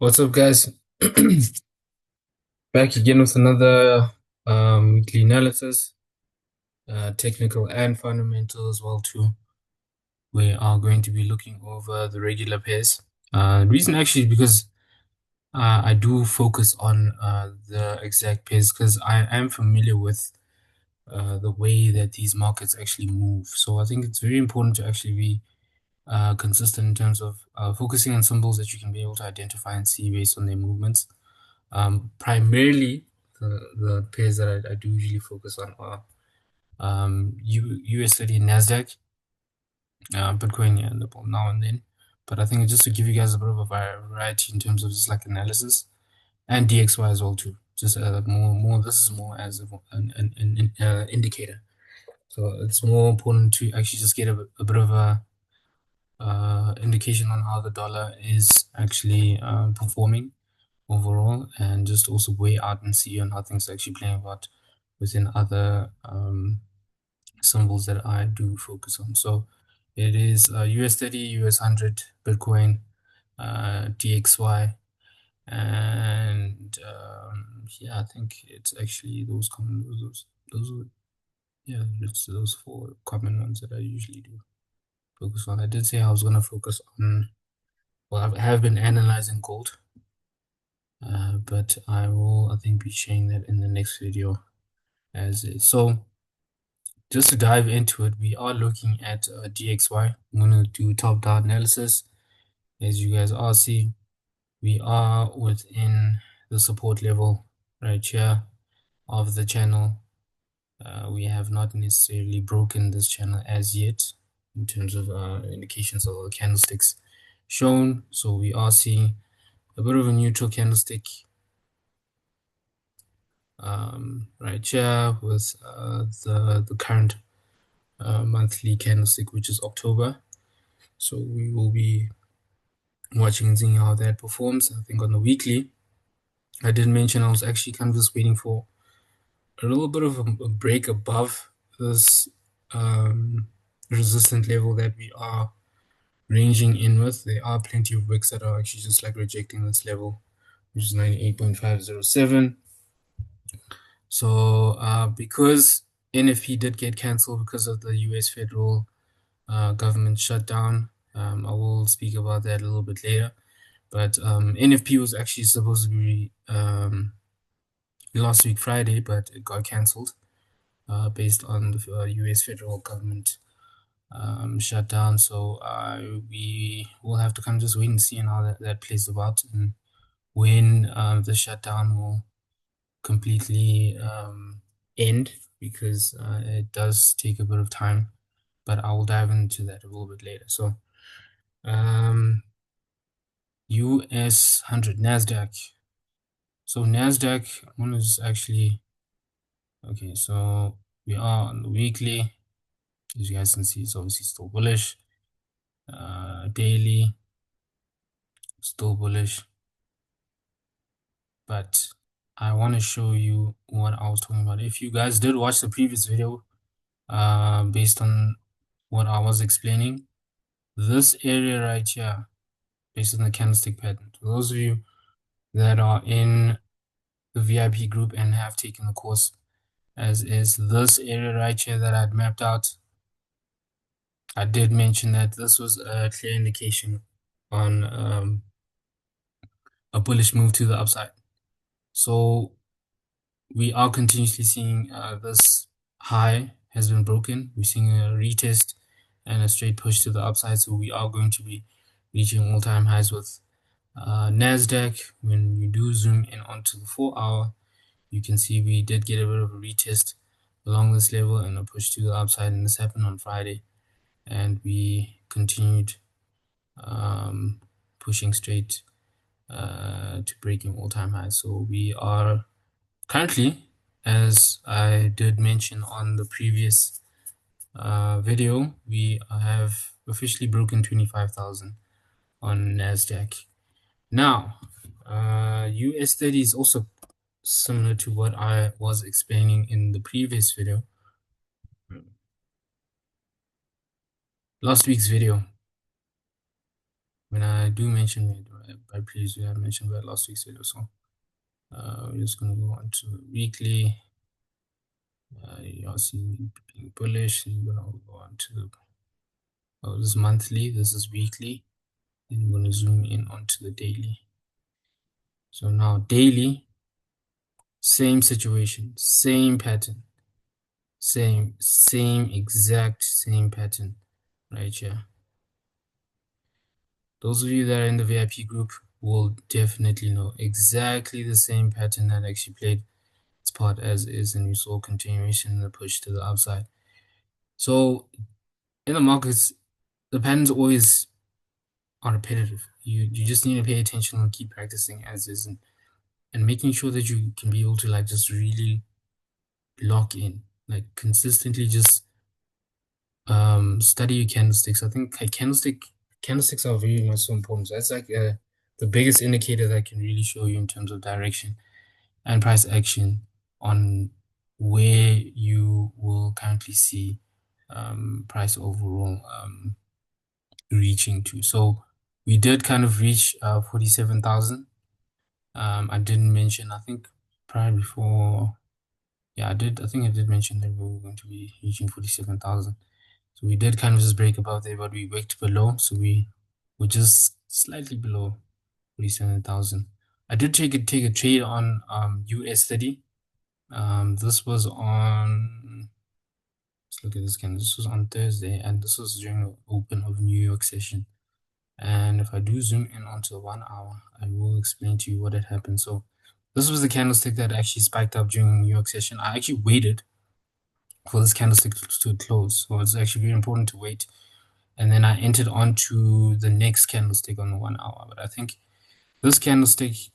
What's up, guys? Back again with another weekly analysis, technical and fundamental as well too. We are going to be looking over the regular pairs. The reason actually is because I do focus on the exact pairs because I am familiar with the way that these markets actually move. So I think it's very important to actually be consistent in terms of focusing on symbols that you can be able to identify and see based on their movements. Primarily, the pairs that I do usually focus on are US30 and NASDAQ, Bitcoin, yeah, now and then. But I think just to give you guys a bit of a variety in terms of just like analysis and DXY as well too. Just more. This is more as an indicator. So it's more important to actually just get a bit of a indication on how the dollar is actually performing overall, and just also weigh out and see on how things are actually playing out within other symbols that I do focus on. So it is US30, US100, Bitcoin, DXY, and yeah, I think it's actually those common those yeah, it's those four common ones that I usually do focus on. I did say I was gonna focus on, well, I have been analyzing gold. But I will, I think, be sharing that in the next video as is. So just to dive into it, we are looking at DXY. I'm going to do top-down analysis. As you guys all see, we are within the support level right here of the channel. We have not necessarily broken this channel as yet in terms of indications of the candlesticks shown. So we are seeing a bit of a neutral candlestick right here with the current monthly candlestick, which is October. So we will be watching and seeing how that performs. I think on the weekly, I did mention I was actually kind of just waiting for a little bit of a break above this resistant level that we are ranging in with. There are plenty of wicks that are actually just like rejecting this level, which is 98.507. So because NFP did get cancelled because of the US federal government shutdown, I will speak about that a little bit later. But NFP was actually supposed to be last week Friday, but it got cancelled based on the US federal government shutdown. So we will have to kind of just wait and see how that plays about, and when the shutdown will completely end, because it does take a bit of time, but I will dive into that a little bit later. So US100 NASDAQ. So NASDAQ one is actually okay. So we are on the weekly, as you guys can see, it's obviously still bullish. Daily, still bullish, but I want to show you what I was talking about. If you guys did watch the previous video, based on what I was explaining, this area right here, based on the candlestick pattern, for those of you that are in the VIP group and have taken the course, as is this area right here that I'd mapped out, I did mention that this was a clear indication on a bullish move to the upside. So we are continuously seeing this high has been broken. We're seeing a retest and a straight push to the upside. So we are going to be reaching all-time highs with NASDAQ. When you do zoom in onto the 4-hour, you can see we did get a bit of a retest along this level and a push to the upside, and this happened on Friday, and we continued pushing straight to breaking all-time highs. So we are currently, as I did mention on the previous video, we have officially broken 25,000 on NASDAQ. Now, US30 is also similar to what I was explaining in the previous video, last week's video. when I do mention it, by previously I mentioned that last week's video. So we're just gonna go on to weekly. You're seeing being bullish. And you're gonna go on to this is monthly. This is weekly. Then I'm gonna zoom in onto the daily. So now daily, same situation, same pattern, same exact same pattern right here. Those of you that are in the VIP group will definitely know exactly the same pattern that actually played its part as is, and we saw continuation in the push to the upside. So in the markets, the patterns always are repetitive. You just need to pay attention and keep practicing as is, and making sure that you can be able to like just really lock in, like consistently just study your candlesticks. I think candlesticks are very much so important. So that's like the biggest indicator that can really show you in terms of direction and price action on where you will currently see price overall reaching to. So we did kind of reach 47,000. I didn't mention, I think prior before, yeah, I think I did mention that we were going to be reaching 47,000. So we did kind of just break above there, but we wicked below. So we were just slightly below 47,000. I did take a trade on US30. This was on, let's look at this again. This was on Thursday, and this was during the open of New York session. And if I do zoom in onto the 1 hour, I will explain to you what had happened. So this was the candlestick that actually spiked up during New York session. I actually waited for this candlestick to close. So it's actually very important to wait. And then I entered onto the next candlestick on the 1 hour. But I think this candlestick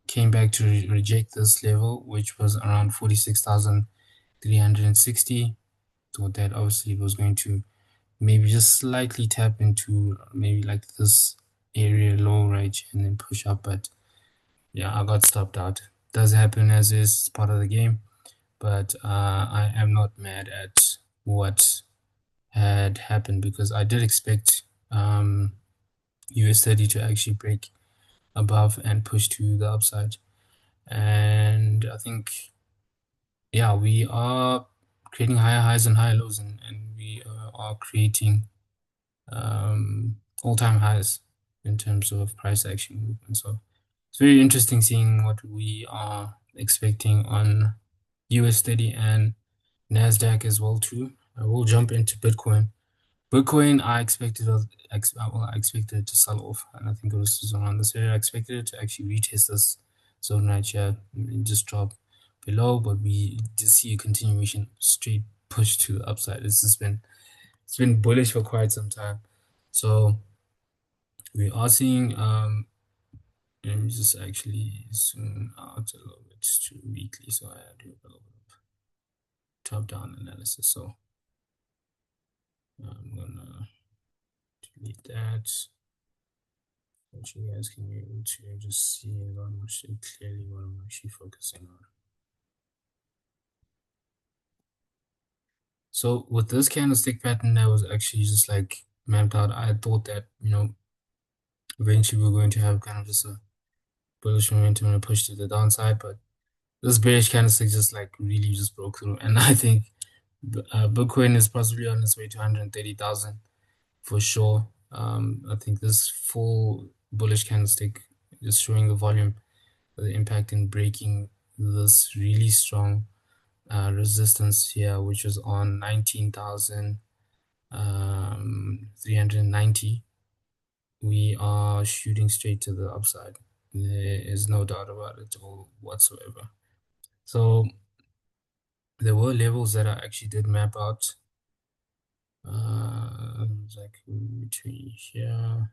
came back to reject this level, which was around 46,360. So that obviously was going to maybe just slightly tap into maybe like this area low right and then push up. But yeah, I got stopped out. Does happen as is part of the game. But I am not mad at what had happened because I did expect US30 to actually break above and push to the upside. And I think, yeah, we are creating higher highs and higher lows, and we are creating all-time highs in terms of price action movement. So it's very interesting seeing what we are expecting on US30 and NASDAQ as well too. I will jump into Bitcoin. Bitcoin, I expected it to sell off, and I think it was around this area. I expected it to actually retest this zone right here and just drop below, but we just see a continuation straight push to the upside. It's been bullish for quite some time. So we are seeing let me just actually zoom out a little bit to weekly so I do a little bit of top down analysis. So I'm gonna delete that. So you guys can be able to just see a lot more clearly what I'm actually focusing on. So with this candlestick pattern that was actually just like mapped out, I thought that, you know, eventually we're going to have kind of just a bullish momentum and a push to the downside, but this bearish candlestick just like really just broke through. And I think Bitcoin is possibly on its way to 130,000 for sure. I think this full bullish candlestick is showing the volume, the impact in breaking this really strong resistance here, which was on 19,390. We are shooting straight to the upside. There is no doubt about it all whatsoever. So there were levels that I actually did map out. Like between here.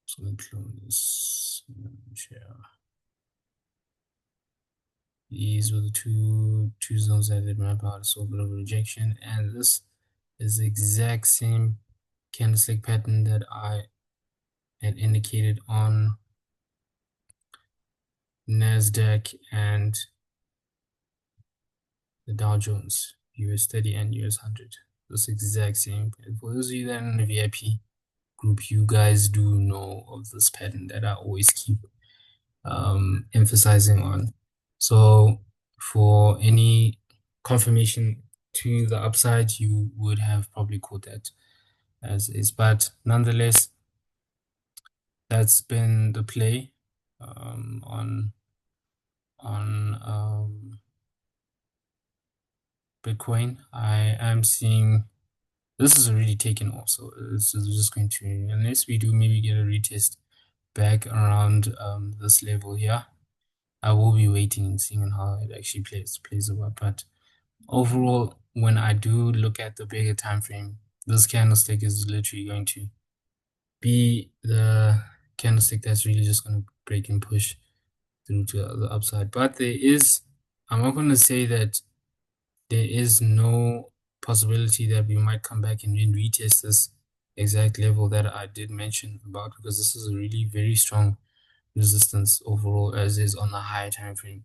So let me clone this share. These were the two zones that I did map out. So a bit of rejection, and this is the exact same candlestick pattern that I had indicated on NASDAQ and the Dow Jones, US30 and US100. This exact same. For those of you that are in the VIP group, you guys do know of this pattern that I always keep emphasizing on. So for any confirmation to the upside, you would have probably caught that as is. But nonetheless, that's been the play on Bitcoin. I am seeing this is already taken off, so it's just going to, unless we do maybe get a retest back around this level here, I will be waiting and seeing how it actually plays out. But overall, when I do look at the bigger time frame, this candlestick is literally going to be the candlestick that's really just going to break and push through to the upside. But I'm not going to say that there is no possibility that we might come back and then retest this exact level that I did mention about, because this is a really very strong resistance overall, as is on the higher time frame.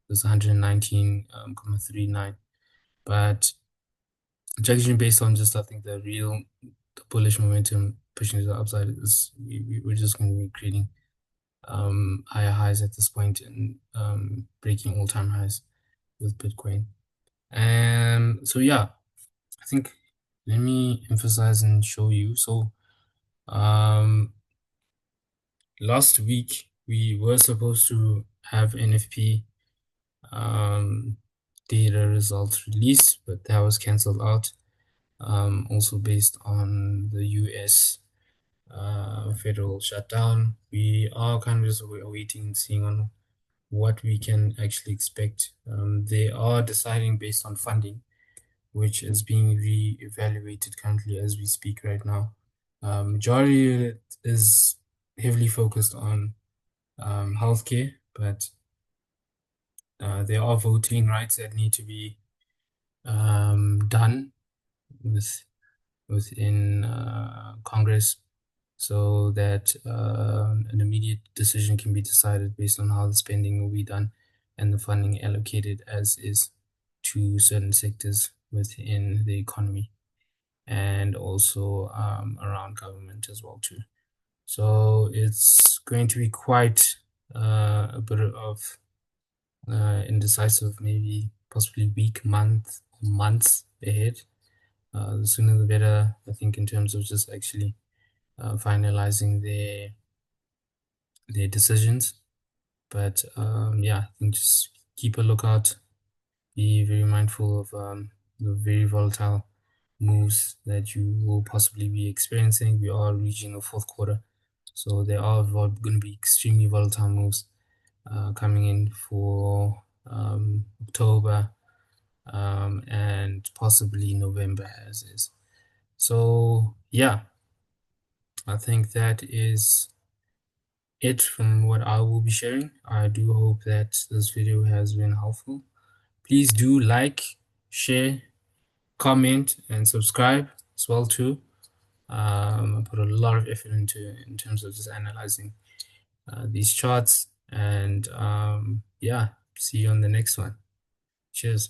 It's 119.39, but judging based on just, I think, the bullish momentum pushing to the upside, is we're just going to be creating higher highs at this point and breaking all-time highs with Bitcoin. And so yeah, I think, let me emphasize and show you. So last week we were supposed to have NFP data results released, but that was cancelled out. Also based on the US federal shutdown, we are kind of just awaiting and seeing on what we can actually expect. They are deciding based on funding, which is being re-evaluated currently as we speak right now. Majority of it is heavily focused on healthcare, but there are voting rights that need to be done within Congress, so that an immediate decision can be decided based on how the spending will be done and the funding allocated as is to certain sectors within the economy, and also around government as well too. So it's going to be quite a bit of indecisive, maybe possibly week, months ahead. The sooner the better, I think, in terms of just actually finalizing their decisions. But yeah, I think just keep a lookout. Be very mindful of the very volatile moves that you will possibly be experiencing. We are reaching the fourth quarter, so there are going to be extremely volatile moves coming in for October and possibly November as is. So yeah, I think that is it from what I will be sharing. I do hope that this video has been helpful. Please do like, share, comment, and subscribe as well too. I put a lot of effort into in terms of just analyzing these charts, and yeah, see you on the next one. Cheers.